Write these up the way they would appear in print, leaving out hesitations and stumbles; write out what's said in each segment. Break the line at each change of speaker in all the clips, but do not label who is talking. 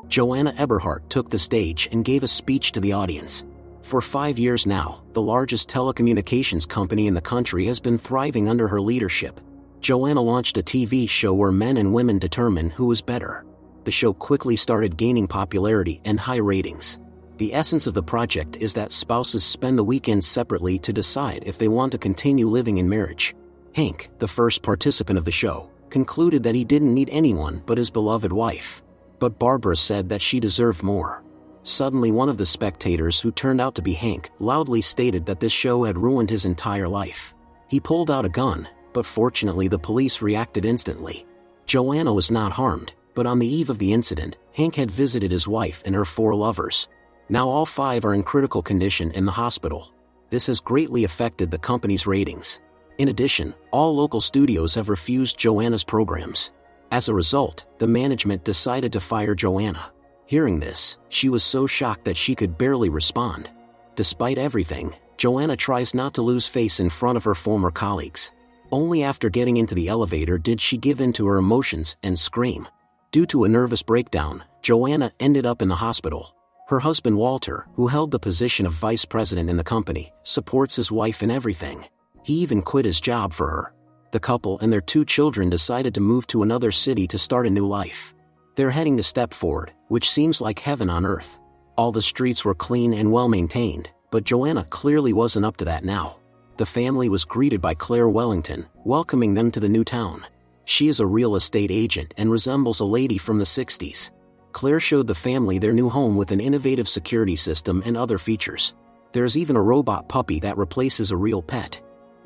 Joanna Eberhart took the stage and gave a speech to the audience. For 5 years now, the largest telecommunications company in the country has been thriving under her leadership. Joanna launched a TV show where men and women determine who is better. The show quickly started gaining popularity and high ratings. The essence of the project is that spouses spend the weekend separately to decide if they want to continue living in marriage. Hank, the first participant of the show, concluded that he didn't need anyone but his beloved wife. But Barbara said that she deserved more. Suddenly one of the spectators, who turned out to be Hank, loudly stated that this show had ruined his entire life. He pulled out a gun, but fortunately the police reacted instantly. Joanna was not harmed, but on the eve of the incident, Hank had visited his wife and her 4 lovers. Now all 5 are in critical condition in the hospital. This has greatly affected the company's ratings. In addition, all local studios have refused Joanna's programs. As a result, the management decided to fire Joanna. Hearing this, she was so shocked that she could barely respond. Despite everything, Joanna tries not to lose face in front of her former colleagues. Only after getting into the elevator did she give in to her emotions and scream. Due to a nervous breakdown, Joanna ended up in the hospital. Her husband Walter, who held the position of vice president in the company, supports his wife in everything. He even quit his job for her. The couple and their 2 children decided to move to another city to start a new life. They're heading to Stepford, which seems like heaven on earth. All the streets were clean and well maintained, but Joanna clearly wasn't up to that now. The family was greeted by Claire Wellington, welcoming them to the new town. She is a real estate agent and resembles a lady from the 60s. Claire showed the family their new home with an innovative security system and other features. There's even a robot puppy that replaces a real pet.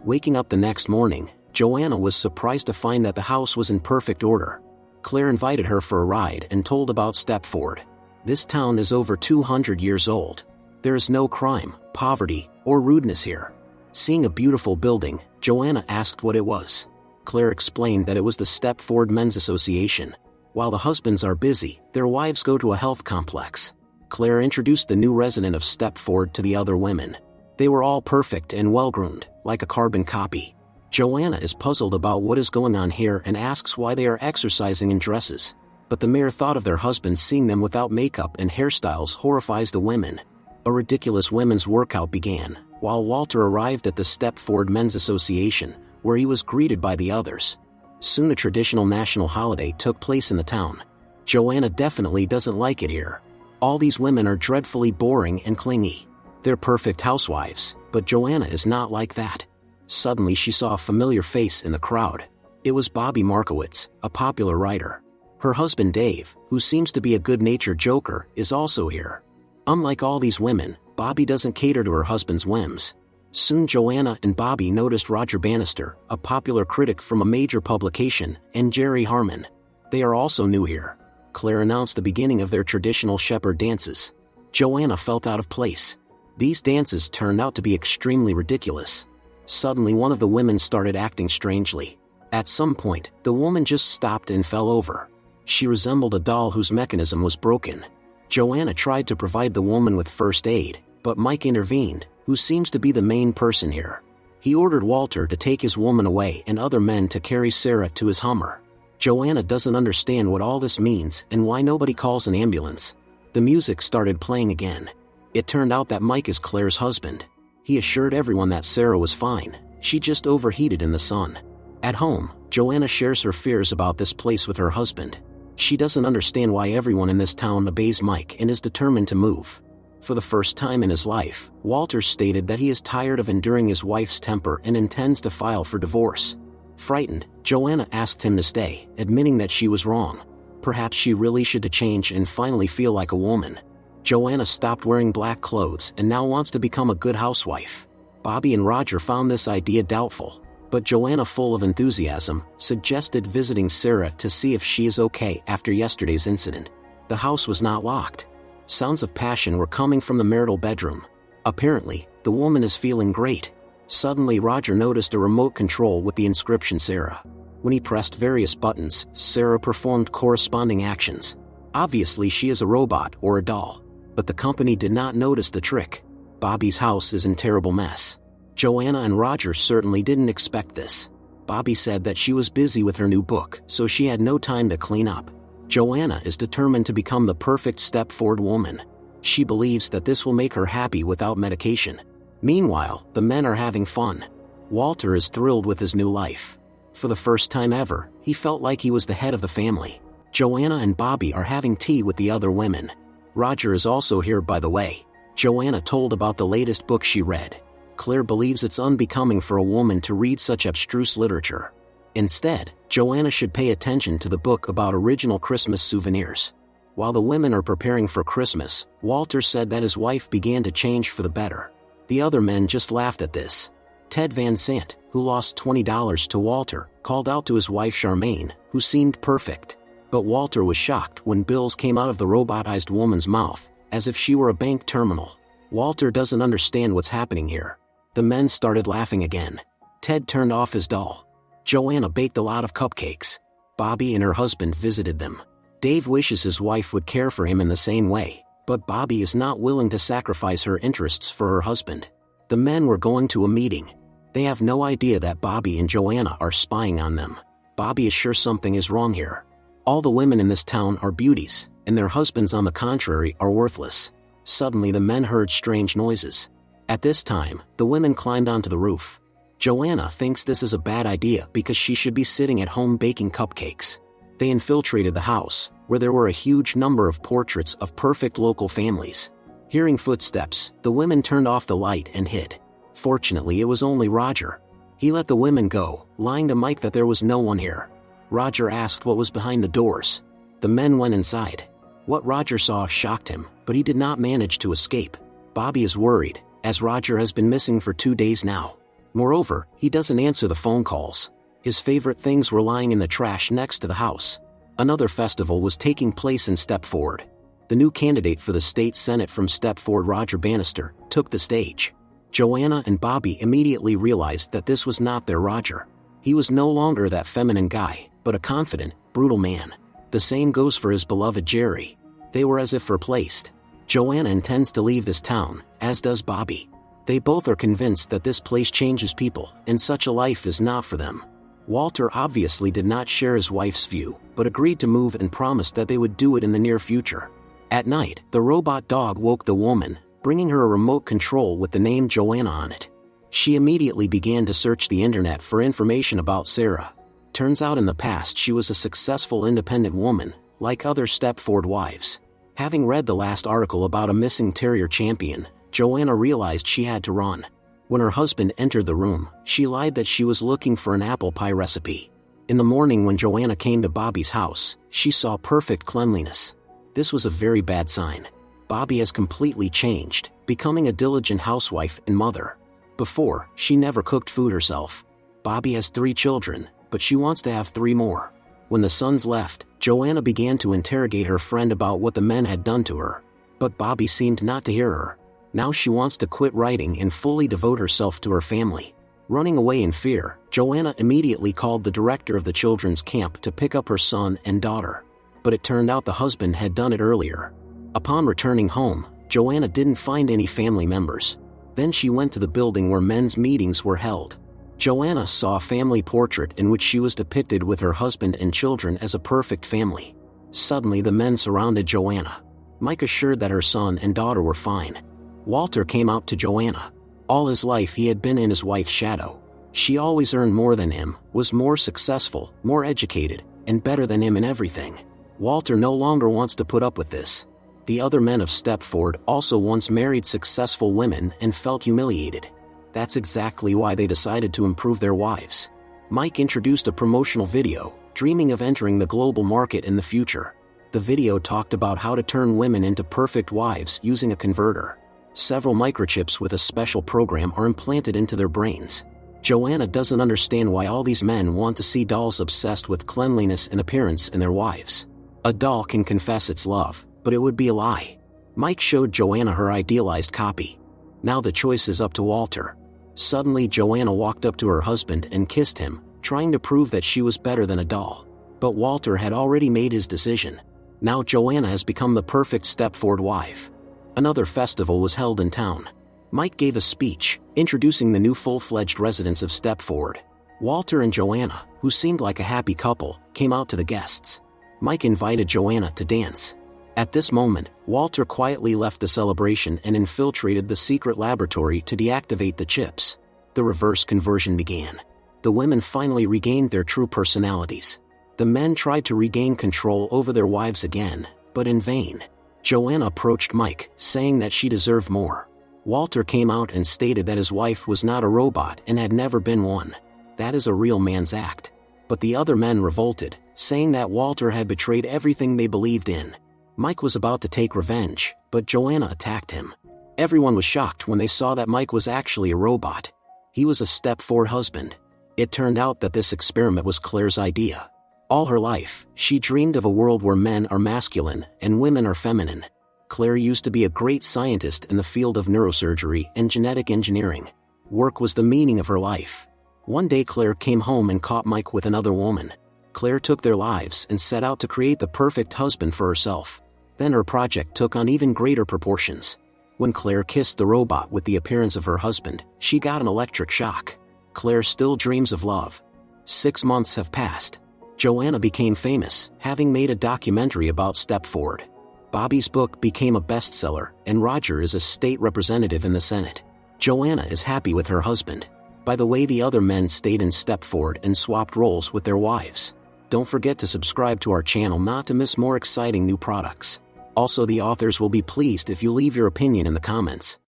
Waking up the next morning, Joanna was surprised to find that the house was in perfect order. Claire invited her for a ride and told about Stepford. This town is over 200 years old. There is no crime, poverty, or rudeness here. Seeing a beautiful building, Joanna asked what it was. Claire explained that it was the Stepford Men's Association. While the husbands are busy, their wives go to a health complex. Claire introduced the new resident of Stepford to the other women. They were all perfect and well-groomed, like a carbon copy. Joanna is puzzled about what is going on here and asks why they are exercising in dresses. But the mere thought of their husbands seeing them without makeup and hairstyles horrifies the women. A ridiculous women's workout began, while Walter arrived at the Stepford Men's Association, where he was greeted by the others. Soon a traditional national holiday took place in the town. Joanna definitely doesn't like it here. All these women are dreadfully boring and clingy. They're perfect housewives, but Joanna is not like that. Suddenly she saw a familiar face in the crowd. It was Joanna Markowitz, a popular writer. Her husband Dave, who seems to be a good-natured joker, is also here. Unlike all these women, Bobby doesn't cater to her husband's whims. Soon Joanna and Bobby noticed Roger Bannister, a popular critic from a major publication, and Jerry Harmon. They are also new here. Claire announced the beginning of their traditional shepherd dances. Joanna felt out of place. These dances turned out to be extremely ridiculous. Suddenly one of the women started acting strangely. At some point, the woman just stopped and fell over. She resembled a doll whose mechanism was broken. Joanna tried to provide the woman with first aid, but Mike intervened, who seems to be the main person here. He ordered Walter to take his woman away and other men to carry Sarah to his Hummer. Joanna doesn't understand what all this means and why nobody calls an ambulance. The music started playing again. It turned out that Mike is Claire's husband. He assured everyone that Sarah was fine, she just overheated in the sun. At home, Joanna shares her fears about this place with her husband. She doesn't understand why everyone in this town obeys Mike and is determined to move. For the first time in his life, Walter stated that he is tired of enduring his wife's temper and intends to file for divorce. Frightened, Joanna asked him to stay, admitting that she was wrong. Perhaps she really should change and finally feel like a woman. Joanna stopped wearing black clothes and now wants to become a good housewife. Bobby and Roger found this idea doubtful, but Joanna, full of enthusiasm, suggested visiting Sarah to see if she is okay after yesterday's incident. The house was not locked. Sounds of passion were coming from the marital bedroom. Apparently, the woman is feeling great. Suddenly Roger noticed a remote control with the inscription Sarah. When he pressed various buttons, Sarah performed corresponding actions. Obviously she is a robot or a doll. But the company did not notice the trick. Bobby's house is in terrible mess. Joanna and Roger certainly didn't expect this. Bobby said that she was busy with her new book, so she had no time to clean up. Joanna is determined to become the perfect step-forward woman. She believes that this will make her happy without medication. Meanwhile, the men are having fun. Walter is thrilled with his new life. For the first time ever, he felt like he was the head of the family. Joanna and Bobby are having tea with the other women. Roger is also here, by the way. Joanna told about the latest book she read. Claire believes it's unbecoming for a woman to read such abstruse literature. Instead, Joanna should pay attention to the book about original Christmas souvenirs. While the women are preparing for Christmas, Walter said that his wife began to change for the better. The other men just laughed at this. Ted Van Sant, who lost $20 to Walter, called out to his wife Charmaine, who seemed perfect. But Walter was shocked when bills came out of the robotized woman's mouth, as if she were a bank terminal. Walter doesn't understand what's happening here. The men started laughing again. Ted turned off his doll. Joanna baked a lot of cupcakes. Bobby and her husband visited them. Dave wishes his wife would care for him in the same way, but Bobby is not willing to sacrifice her interests for her husband. The men were going to a meeting. They have no idea that Bobby and Joanna are spying on them. Bobby is sure something is wrong here. All the women in this town are beauties, and their husbands, on the contrary, are worthless. Suddenly the men heard strange noises. At this time, the women climbed onto the roof. Joanna thinks this is a bad idea because she should be sitting at home baking cupcakes. They infiltrated the house, where there were a huge number of portraits of perfect local families. Hearing footsteps, the women turned off the light and hid. Fortunately, it was only Roger. He let the women go, lying to Mike that there was no one here. Roger asked what was behind the doors. The men went inside. What Roger saw shocked him, but he did not manage to escape. Bobby is worried, as Roger has been missing for 2 days now. Moreover, he doesn't answer the phone calls. His favorite things were lying in the trash next to the house. Another festival was taking place in Stepford. The new candidate for the state senate from Stepford, Roger Bannister, took the stage. Joanna and Bobby immediately realized that this was not their Roger. He was no longer that feminine guy, but a confident, brutal man. The same goes for his beloved Jerry. They were as if replaced. Joanna intends to leave this town, as does Bobby. They both are convinced that this place changes people, and such a life is not for them. Walter obviously did not share his wife's view, but agreed to move and promised that they would do it in the near future. At night, the robot dog woke the woman, bringing her a remote control with the name Joanna on it. She immediately began to search the internet for information about Sarah. Turns out in the past she was a successful independent woman, like other Stepford wives. Having read the last article about a missing terrier champion, Joanna realized she had to run. When her husband entered the room, she lied that she was looking for an apple pie recipe. In the morning when Joanna came to Bobby's house, she saw perfect cleanliness. This was a very bad sign. Bobby has completely changed, becoming a diligent housewife and mother. Before, she never cooked food herself. Bobby has 3 children, but she wants to have 3 more. When the sons left, Joanna began to interrogate her friend about what the men had done to her. But Bobby seemed not to hear her. Now she wants to quit writing and fully devote herself to her family. Running away in fear, Joanna immediately called the director of the children's camp to pick up her son and daughter. But it turned out the husband had done it earlier. Upon returning home, Joanna didn't find any family members. Then she went to the building where men's meetings were held. Joanna saw a family portrait in which she was depicted with her husband and children as a perfect family. Suddenly the men surrounded Joanna. Mike assured that her son and daughter were fine. Walter came out to Joanna. All his life he had been in his wife's shadow. She always earned more than him, was more successful, more educated, and better than him in everything. Walter no longer wants to put up with this. The other men of Stepford also once married successful women and felt humiliated. That's exactly why they decided to improve their wives. Mike introduced a promotional video, dreaming of entering the global market in the future. The video talked about how to turn women into perfect wives using a converter. Several microchips with a special program are implanted into their brains. Joanna doesn't understand why all these men want to see dolls obsessed with cleanliness and appearance in their wives. A doll can confess its love, but it would be a lie. Mike showed Joanna her idealized copy. Now the choice is up to Walter. Suddenly Joanna walked up to her husband and kissed him, trying to prove that she was better than a doll. But Walter had already made his decision. Now Joanna has become the perfect Stepford wife. Another festival was held in town. Mike gave a speech, introducing the new full-fledged residents of Stepford. Walter and Joanna, who seemed like a happy couple, came out to the guests. Mike invited Joanna to dance. At this moment, Walter quietly left the celebration and infiltrated the secret laboratory to deactivate the chips. The reverse conversion began. The women finally regained their true personalities. The men tried to regain control over their wives again, but in vain. Joanna approached Mike, saying that she deserved more. Walter came out and stated that his wife was not a robot and had never been one. That is a real man's act. But the other men revolted, saying that Walter had betrayed everything they believed in. Mike was about to take revenge, but Joanna attacked him. Everyone was shocked when they saw that Mike was actually a robot. He was a step-forward husband. It turned out that this experiment was Claire's idea. All her life, she dreamed of a world where men are masculine and women are feminine. Claire used to be a great scientist in the field of neurosurgery and genetic engineering. Work was the meaning of her life. One day Claire came home and caught Mike with another woman. Claire took their lives and set out to create the perfect husband for herself. Then her project took on even greater proportions. When Claire kissed the robot with the appearance of her husband, she got an electric shock. Claire still dreams of love. 6 months have passed. Joanna became famous, having made a documentary about Stepford. Bobby's book became a bestseller, and Roger is a state representative in the Senate. Joanna is happy with her husband. By the way, the other men stayed in Stepford and swapped roles with their wives. Don't forget to subscribe to our channel not to miss more exciting new products. Also, the authors will be pleased if you leave your opinion in the comments.